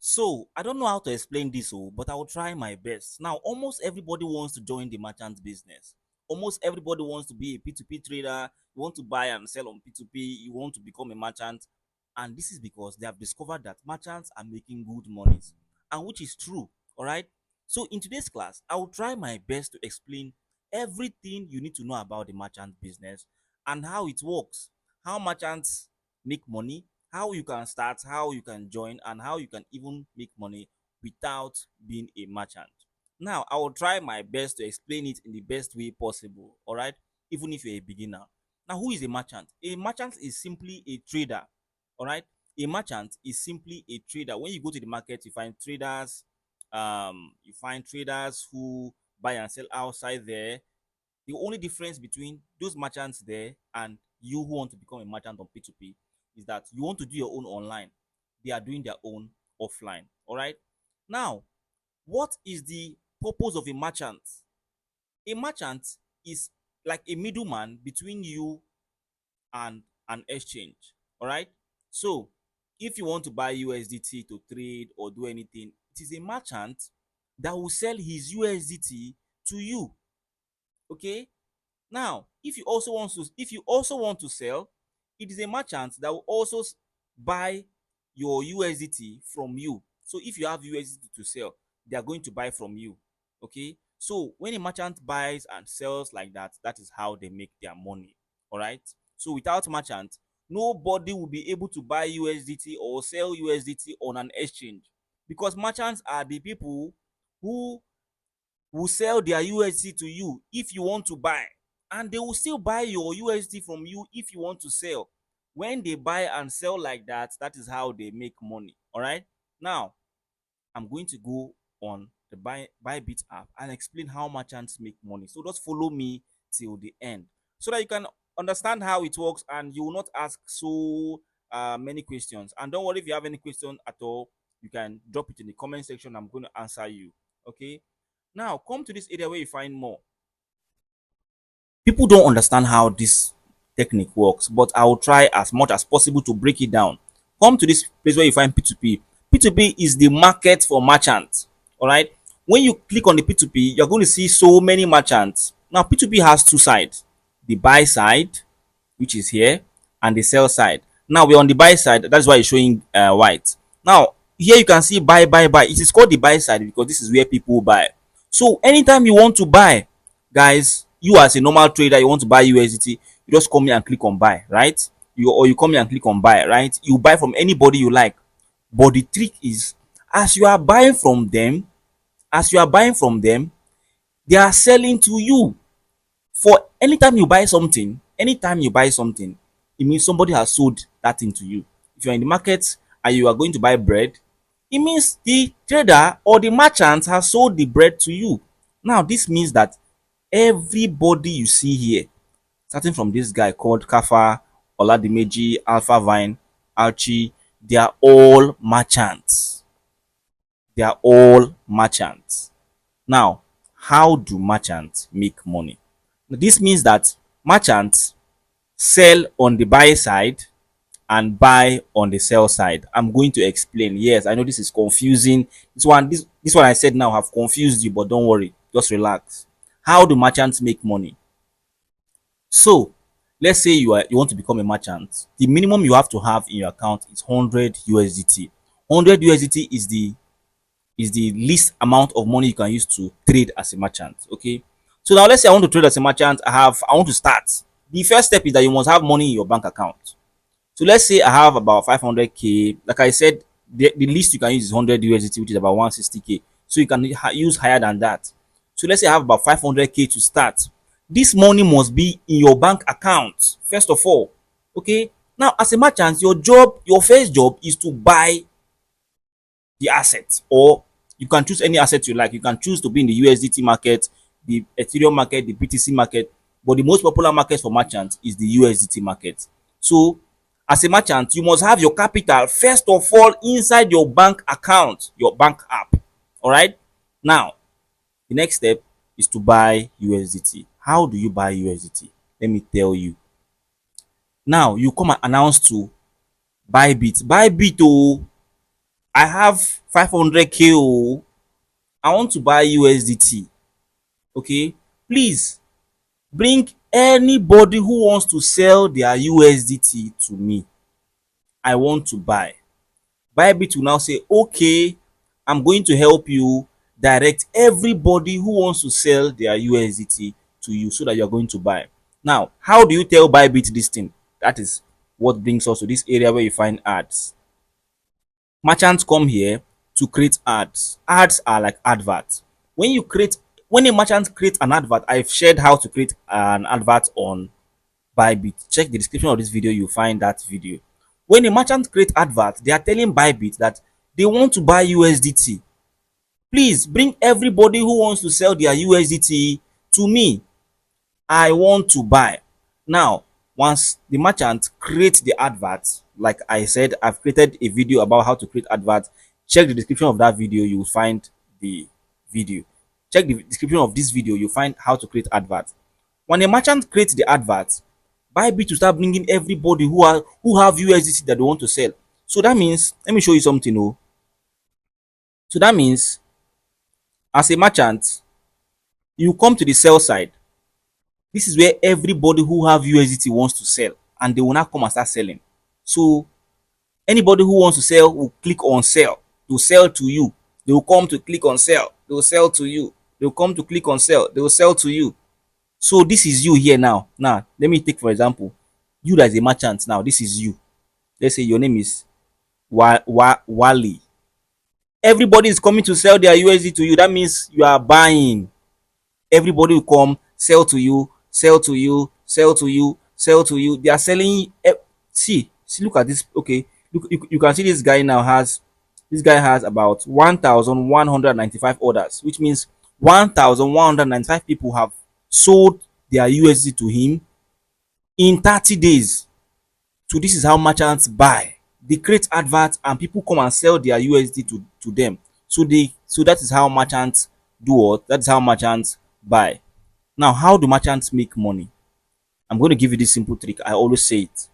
So I don't know how to explain this, but I will try my best. Now, almost everybody wants to join the merchant business. Almost everybody wants to be a P2P trader. You want to buy and sell on P2P. You want to become a merchant, and this is because they have discovered that merchants are making good monies, and which is true. All right. So in today's class, I will try my best to explain everything you need to know about the merchant business and how it works, how merchants make money, how you can start, how you can join, and how you can even make money without being a merchant. Now, I will try my best to explain it in the best way possible, all right, even if you're a beginner. Now, who is a merchant? A merchant is simply a trader, all right. A merchant is simply a trader. When you go to the market, you find traders, who buy and sell outside there. The only difference between those merchants there and you who want to become a merchant on P2P is that you want to do your own online. They are doing their own offline. All right. Now, what is the purpose of a merchant? A merchant is like a middleman between you and an exchange. All right. So, if you want to buy USDT to trade or do anything, it is a merchant that will sell his USDT to you. Okay. Now, if you also want to sell, it is a merchant that will also buy your USDT from you. So if you have USDT to sell, they are going to buy from you. Okay. So when a merchant buys and sells like that, that is how they make their money. All right. So without merchant, nobody will be able to buy USDT or sell USDT on an exchange, because merchants are the people who will sell their USDT to you if you want to buy, and they will still buy your USD from you if you want to sell. When they buy and sell like that, that is how they make money. All right. Now, I'm going to go on the Bybit app and explain how merchants make money. So just follow me till the end so that you can understand how it works and you will not ask so many questions. And don't worry, if you have any question at all, you can drop it in the comment section. I'm going to answer you. Okay. Now, come to this area where you find more. People don't understand how this technique works, but I will try as much as possible to break it down. Come to this place where you find P2P. P2P is the market for merchants. All right. When you click on the P2P, you're going to see so many merchants. Now, P2P has two sides: the buy side, which is here, and the sell side. Now we're on the buy side. That's why it's showing white. Now here you can see buy, buy, buy. It is called the buy side because this is where people buy. So anytime you want to buy, guys, you as a normal trader, you want to buy USDT, you just come here and click on buy, right? You come here and click on buy, right? You buy from anybody you like. But the trick is, as you are buying from them, as you are buying from them, they are selling to you. For anytime you buy something, it means somebody has sold that thing to you. If you're in the market and you are going to buy bread, it means the trader or the merchant has sold the bread to you. Now, this means that everybody you see here, starting from this guy called Kafa, Oladimeji, Alpha Vine, Archie, they are all merchants. They are all merchants. Now, how do merchants make money? This means that merchants sell on the buy side and buy on the sell side. I'm going to explain. Yes, I know this is confusing. This one I said now have confused you, but don't worry, just relax. How do merchants make money? So let's say you want to become a merchant. The minimum you have to have in your account is 100 USDT. 100 USDT is the least amount of money you can use to trade as a merchant. Okay. So now let's say I want to trade as a merchant. I want to start. The first step is that you must have money in your bank account. So let's say I have about 500k. Like I said, the least you can use is 100 USDT, which is about 160k. So you can use higher than that. So let's say I have about 500k to start. This money must be in your bank account first of all. Okay. Now, as a merchant, your first job is to buy the asset, or you can choose any asset you like. You can choose to be in the USDT market, the Ethereum market, the BTC market, but the most popular market for merchants is the USDT market. So as a merchant, you must have your capital first of all inside your bank account, your bank app. All right. Now, the next step is to buy USDT. How do you buy USDT? Let me tell you. Now you come and announce to Bybit. Bybit, oh, I have 500k. Oh, I want to buy USDT. Okay, please bring anybody who wants to sell their USDT to me. I want to buy. Bybit will now say, okay, I'm going to help you direct everybody who wants to sell their USDT to you so that you're going to buy. Now, how do you tell Bybit this thing? That is what brings us to this area where you find ads. Merchants come here to create ads. Ads are like adverts. When you create, when a merchant creates an advert, I've shared how to create an advert on Bybit. Check the description of this video, you'll find that video. When a merchant create advert, they are telling Bybit that they want to buy USDT. Please bring everybody who wants to sell their USDT to me. I want to buy. Now, once the merchant creates the advert, like I said, I've created a video about how to create adverts. Check the description of that video, you'll find the video. Check the description of this video, you'll find how to create adverts. When a merchant creates the advert, Bybit to start bringing everybody who have USDT that they want to sell. So that means, let me show you something. Oh, so that means as a merchant, you come to the sell side. This is where everybody who have USDT wants to sell, and they will not come and start selling. So anybody who wants to sell will click on sell to sell to you. They will come to click on sell. They will sell to you. They will come to click on sell. They will sell to you. So this is you here now. Now let me take for example, you as a merchant. Now this is you. Let's say your name is Wally. Everybody is coming to sell their USD to you. That means you are buying. Everybody will come sell to you, sell to you, sell to you, sell to you. They are selling. See, look at this. Okay, look, you can see this guy now has, this guy has about 1,195 orders, which means 1,195 people have sold their USD to him in 30 days. So this is how merchants buy. They create adverts and people come and sell their USD to them. So that is how merchants do what? That is how merchants buy. Now, how do merchants make money? I'm going to give you this simple trick. I always say it.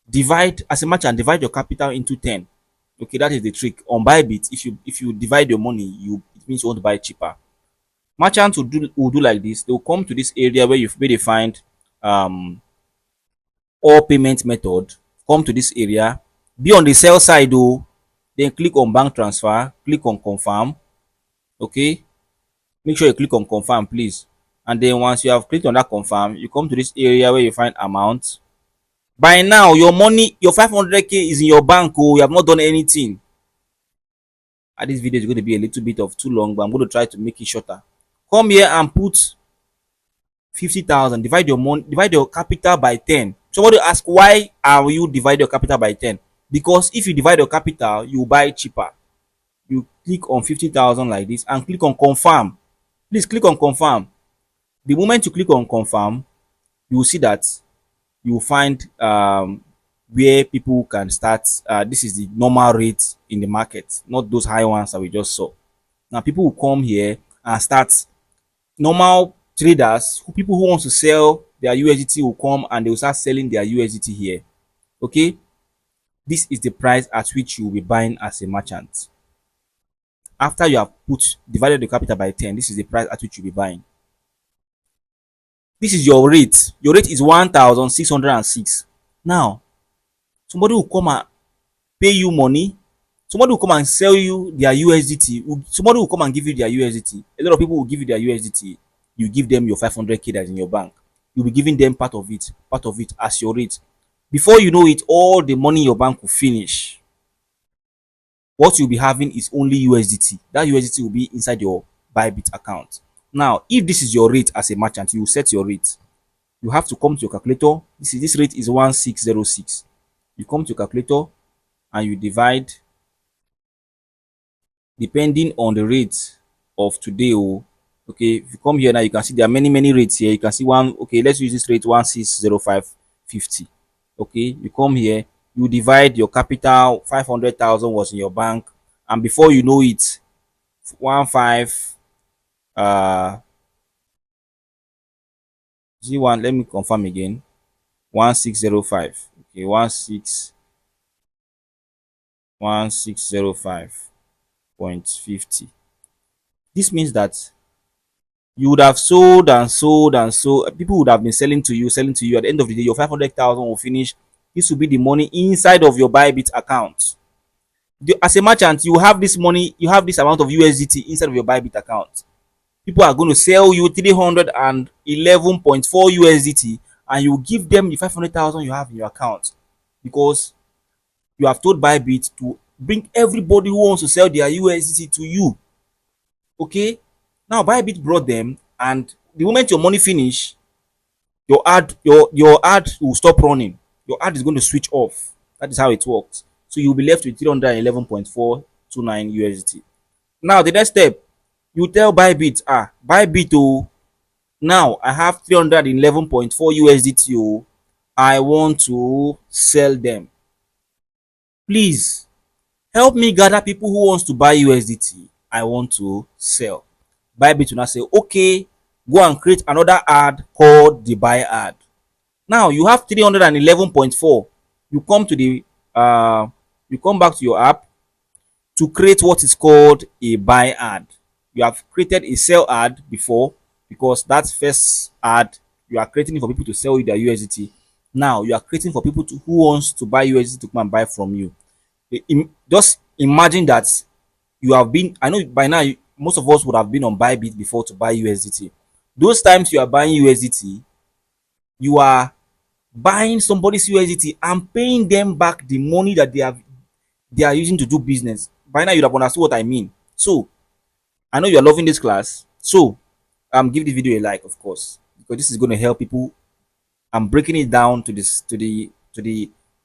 Divide, as a merchant, divide your capital into 10. Okay, that is the trick. On Bybit, if you divide your money, it means you want to buy cheaper. Merchants will do like this. They will come to this area where they find all payment method. Come to this area, be on the sell side though, then click on bank transfer, click on confirm. Okay, make sure you click on confirm, please. And then once you have clicked on that confirm, you come to this area where you find amount. By now your money, your 500k is in your bank. Oh, you have not done anything. And this video is going to be a little bit of too long, but I'm going to try to make it shorter. Come here and put 50,000. Divide your capital by 10. Somebody ask, why are you divide your capital by 10? Because if you divide your capital, you buy cheaper. You click on 50,000 like this and click on confirm. Please click on confirm. The moment you click on confirm, you will see that you will find where people can start. This is the normal rate in the market, not those high ones that we just saw. Now people will come here and start. Normal traders, people who want to sell their USDT will come and they will start selling their USDT here. Okay, this is the price at which you will be buying as a merchant. After you have divided the capital by 10, this is the price at which you'll be buying. This is your rate. Your rate is 1,606. Now, somebody will come and pay you money. Somebody will come and sell you their USDT. Somebody will come and give you their USDT. A lot of people will give you their USDT. You give them your 500k that's in your bank. You'll be giving them part of it as your rate. Before you know it, all the money in your bank will finish. What you'll be having is only USDT. That USDT will be inside your Bybit account. Now, if this is your rate as a merchant, you set your rate. You have to come to your calculator. This rate is 1606. You come to your calculator and you divide depending on the rate of today. Oh, okay, if you come here now, you can see there are many rates here. You can see one. Okay, let's use this rate 1605.50. Okay, you come here, you divide your capital. 500,000 was in your bank, and before you know it, 15 Z1, let me confirm again. 1605. Okay, 1605.50. This means that you would have sold and sold and sold. People would have been selling to you, selling to you. At the end of the day, your 500,000 will finish. This will be the money inside of your Bybit account. As a merchant, you have this money, you have this amount of USDT inside of your Bybit account. People are going to sell you 311.4 USDT, and you give them the 500,000 you have in your account, because you have told Bybit to bring everybody who wants to sell their USDT to you. Okay? Now Bybit brought them, and the moment your money finish, your ad will stop running. Your ad is going to switch off. That is how it works. So you'll be left with 311.429 USDT. Now the next step, you tell Bybit, Bybit, oh, now I have 311.4 USDT, oh, I want to sell them. Please help me gather people who wants to buy USDT. I want to sell. Bybit will now say, okay, go and create another ad called the buy ad. Now you have 311.4. You come to the you come back to your app to create what is called a buy ad. You have created a sell ad before, because that first ad you are creating it for people to sell you their USDT. Now you are creating for people who wants to buy USDT to come and buy from you. Just imagine that you have been, I know by now most of us would have been on Bybit before to buy USDT. Those times you are buying USDT, you are buying somebody's USDT and paying them back the money that they are using to do business. By now you'd have understood what I mean. So I know you are loving this class. So give this video a like, of course, because this is going to help people. I'm breaking it down to this to the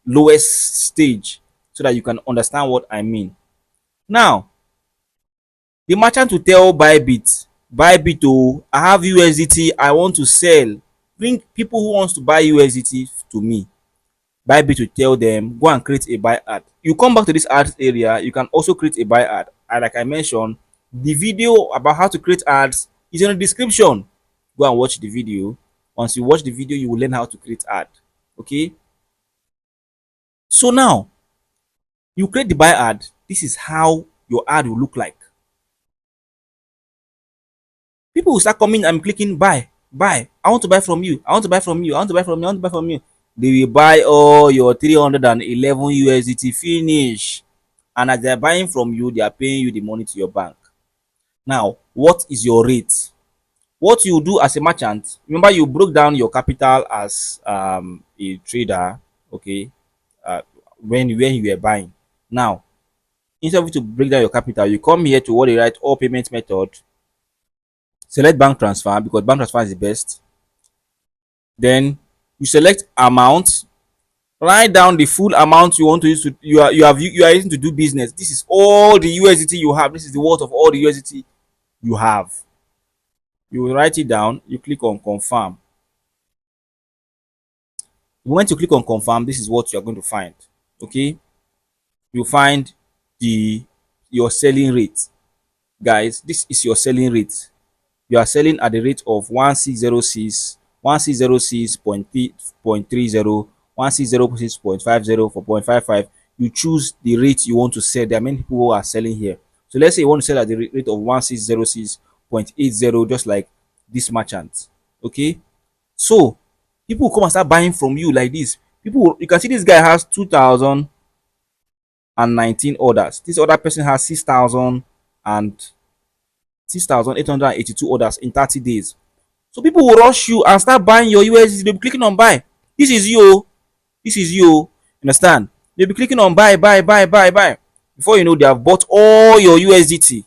lowest stage so that you can understand what I mean. Now, the merchant will tell Bybit, oh, I have USDT, I want to sell. Bring people who wants to buy USDT to me. Bybit will tell them, go and create a buy ad. You come back to this ads area, you can also create a buy ad. And like I mentioned, the video about how to create ads is in the description. Go and watch the video. Once you watch the video, you will learn how to create ad. Okay. So now, you create the buy ad. This is how your ad will look like. People will start coming and clicking buy, buy. I want to buy from you. I want to buy from you. I want to buy from you. I want to buy from you. They will buy all your 311 USDT finish. And as they're buying from you, they are paying you the money to your bank. Now, what is your rate? What you do as a merchant, remember you broke down your capital as a trader, okay, when you were buying. Now, instead of you to break down your capital, you come here to what they write all payment method, select bank transfer because bank transfer is the best. Then you select amount, write down the full amount you want to use to you are using to do business. This is all the USDT you have. This is the worth of all the USDT you have. You will write it down, you click on confirm. When you click on confirm, this is what you are going to find. Okay, you find the your selling rate. Guys, this is your selling rate. You are selling at the rate of 1606, 1606.30, 1606.50 for 0.55. You choose the rate you want to sell. There are many people who are selling here. So let's say you want to sell at the rate of 1606.80, just like this merchant. Okay. So people will come and start buying from you like this. People, you can see this guy has 2,019 orders. This other person has 6,882 orders in 30 days. So people will rush you and start buying your USDT. They'll be clicking on buy. This is you. This is you. Understand? They'll be clicking on buy, buy, buy, buy, buy. Before you know, they have bought all your USDT.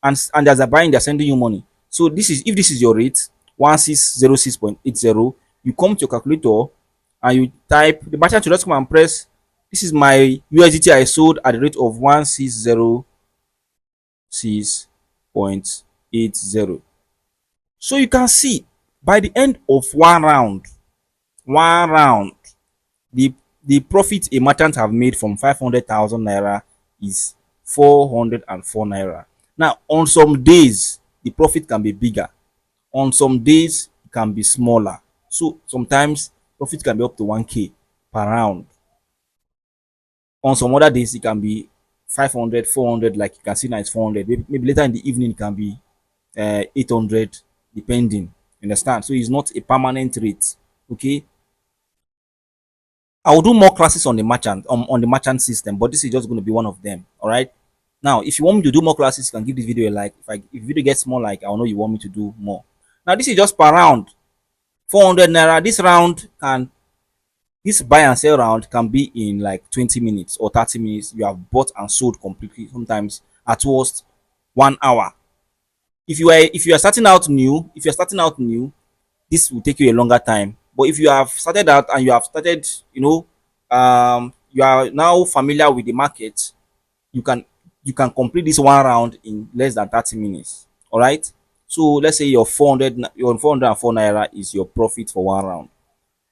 And as they're buying, they're sending you money. So this is, if this is your rate, 1606.80, you come to your calculator and you type, the merchant should just come and press, this is my USDT I sold at the rate of 1606.80. So you can see by the end of one round, the profit a merchant have made from 500,000 naira is 404 naira. Now, on some days, the profit can be bigger. On some days, it can be smaller. So sometimes profit can be up to 1K per round. On some other days, it can be 500, 400, like you can see now it's 400. Maybe later in the evening it can be 800, depending. You understand? So it's not a permanent rate. Okay. I will do more classes on the merchant on the merchant system, but this is just going to be one of them. All right. Now, if you want me to do more classes, you can give this video a like. If video gets more like, I'll know you want me to do more. Now, this is just per round, 400 naira. This buy and sell round can be in like 20 minutes or 30 minutes. You have bought and sold completely. Sometimes at worst 1 hour. If you're starting out new, this will take you a longer time. But if you have started out and you have started, you are now familiar with the market, you can you can complete this one round in less than 30 minutes. All right. So let's say your 404 naira is your profit for one round.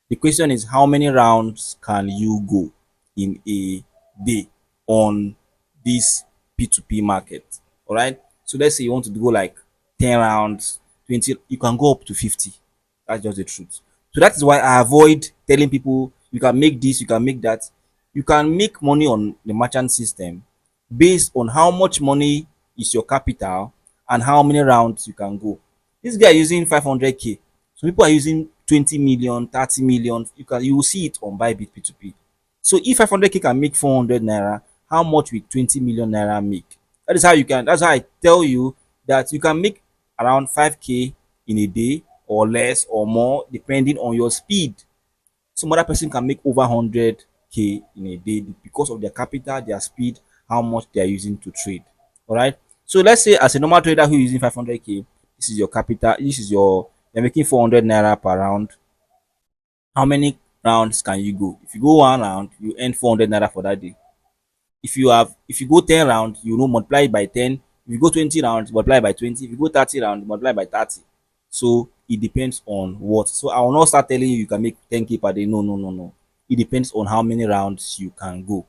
The question is, how many rounds can you go in a day on this P2P market? All right. So let's say you want to go like 10 rounds, 20, you can go up to 50. That's just the truth. So that is why I avoid telling people you can make this, you can make that. You can make money on the merchant system based on how much money is your capital and how many rounds you can go. This guy using 500k. Some people are using 20 million, 30 million. You will see it on Bybit P2P. So if 500k can make 400 naira, how much will 20 million naira make? That's how I tell you that you can make around 5k in a day or less or more depending on your speed. Some other person can make over 100k in a day because of their capital, their speed, how much they are using to trade. All right. So let's say as a normal trader who is using 500k, this is your capital. You're making 400 naira per round. How many rounds can you go? If you go one round, you earn 400 naira for that day. If you go 10 rounds, multiply it by 10. If you go 20 rounds, multiply by 20. If you go 30 rounds, multiply by 30. So it depends on what. So I will not start telling you can make 10k per day. No, no, no, no. It depends on how many rounds you can go.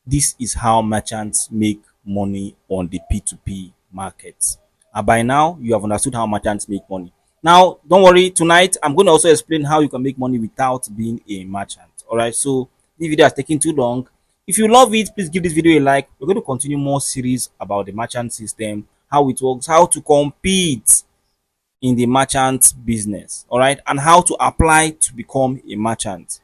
This is how merchants make money on the P2P market. And by now, you have understood how merchants make money. Now, don't worry, tonight I'm going to also explain how you can make money without being a merchant. All right, so this video has taken too long. If you love it, please give this video a like. We're going to continue more series about the merchant system, how it works, how to compete in the merchant business, all right, and how to apply to become a merchant.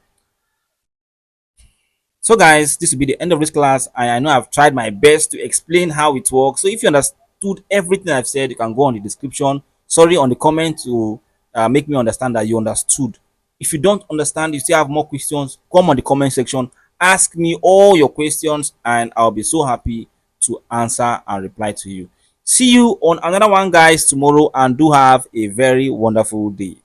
So guys, this will be the end of this class. I know I've tried my best to explain how it works. So if you understood everything I've said, you can go on the description, sorry, on the comment to make me understand that you understood. If you don't understand, you still have more questions, come on the comment section, ask me all your questions and I'll be so happy to answer and reply to you. See you on another one guys tomorrow, and do have a very wonderful day.